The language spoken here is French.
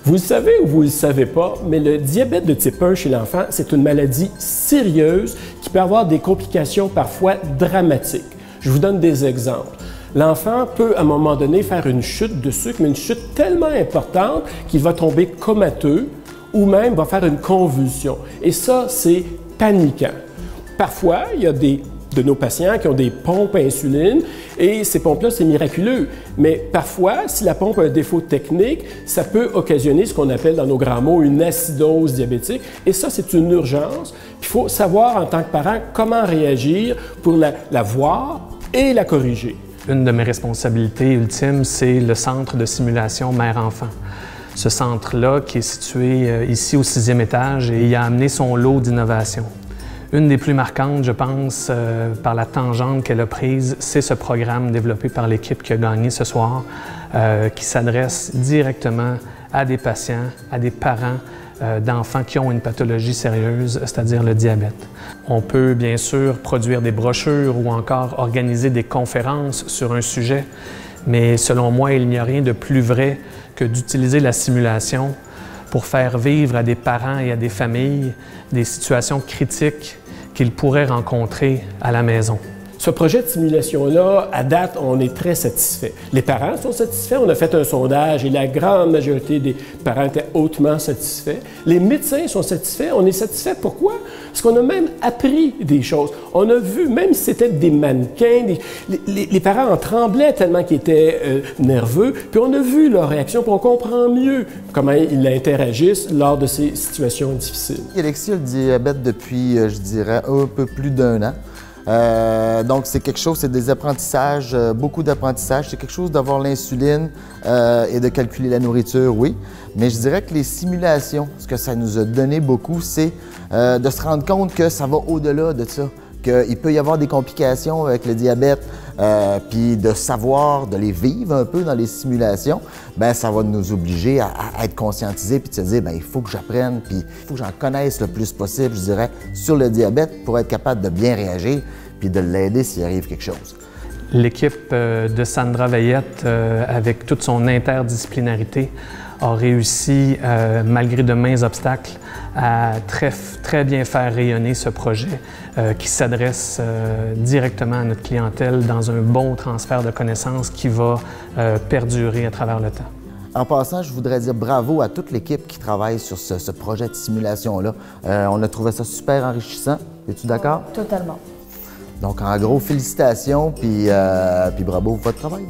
Vous le savez ou vous ne le savez pas, mais le diabète de type 1 chez l'enfant, c'est une maladie sérieuse qui peut avoir des complications parfois dramatiques. Je vous donne des exemples. L'enfant peut, à un moment donné, faire une chute de sucre, mais une chute tellement importante qu'il va tomber comateux ou même va faire une convulsion. Et ça, c'est paniquant. Parfois, il y a de nos patients qui ont des pompes à insuline et ces pompes-là, c'est miraculeux. Mais parfois, si la pompe a un défaut technique, ça peut occasionner ce qu'on appelle dans nos grands mots une acidose diabétique. Et ça, c'est une urgence. Il faut savoir en tant que parent comment réagir pour la voir et la corriger. Une de mes responsabilités ultimes, c'est le centre de simulation mère-enfant. Ce centre-là, qui est situé ici au 6e étage, et il a amené son lot d'innovations. Une des plus marquantes, je pense, par la tangente qu'elle a prise, c'est ce programme développé par l'équipe qui a gagné ce soir, qui s'adresse directement à des patients, à des parents d'enfants qui ont une pathologie sérieuse, c'est-à-dire le diabète. On peut bien sûr produire des brochures ou encore organiser des conférences sur un sujet, mais selon moi, il n'y a rien de plus vrai que d'utiliser la simulation pour faire vivre à des parents et à des familles des situations critiques qu'ils pourraient rencontrer à la maison. Ce projet de simulation-là, à date, on est très satisfait. Les parents sont satisfaits. On a fait un sondage et la grande majorité des parents étaient hautement satisfaits. Les médecins sont satisfaits. On est satisfait. Pourquoi? Parce qu'on a même appris des choses. On a vu, même si c'était des mannequins, les parents en tremblaient tellement qu'ils étaient nerveux. Puis on a vu leur réaction, puis on comprend mieux comment ils interagissent lors de ces situations difficiles. Alexis a le diabète depuis, je dirais, un peu plus d'1 an. Donc, c'est quelque chose, c'est des apprentissages, beaucoup d'apprentissages. C'est quelque chose d'avoir l'insuline et de calculer la nourriture, oui. Mais je dirais que les simulations, ce que ça nous a donné beaucoup, c'est de se rendre compte que ça va au-delà de ça. Qu'il peut y avoir des complications avec le diabète, puis de savoir, de les vivre un peu dans les simulations, bien, ça va nous obliger à être conscientisés puis de se dire, bien, il faut que j'apprenne, puis il faut que j'en connaisse le plus possible, je dirais, sur le diabète pour être capable de bien réagir puis de l'aider s'il arrive quelque chose. L'équipe de Sandra Veillette, avec toute son interdisciplinarité, a réussi, malgré de minces obstacles, à très bien faire rayonner ce projet qui s'adresse directement à notre clientèle dans un bon transfert de connaissances qui va perdurer à travers le temps. En passant, je voudrais dire bravo à toute l'équipe qui travaille sur ce projet de simulation-là. On a trouvé ça super enrichissant. Es-tu d'accord? Totalement. Donc, en gros, félicitations, puis bravo pour votre travail.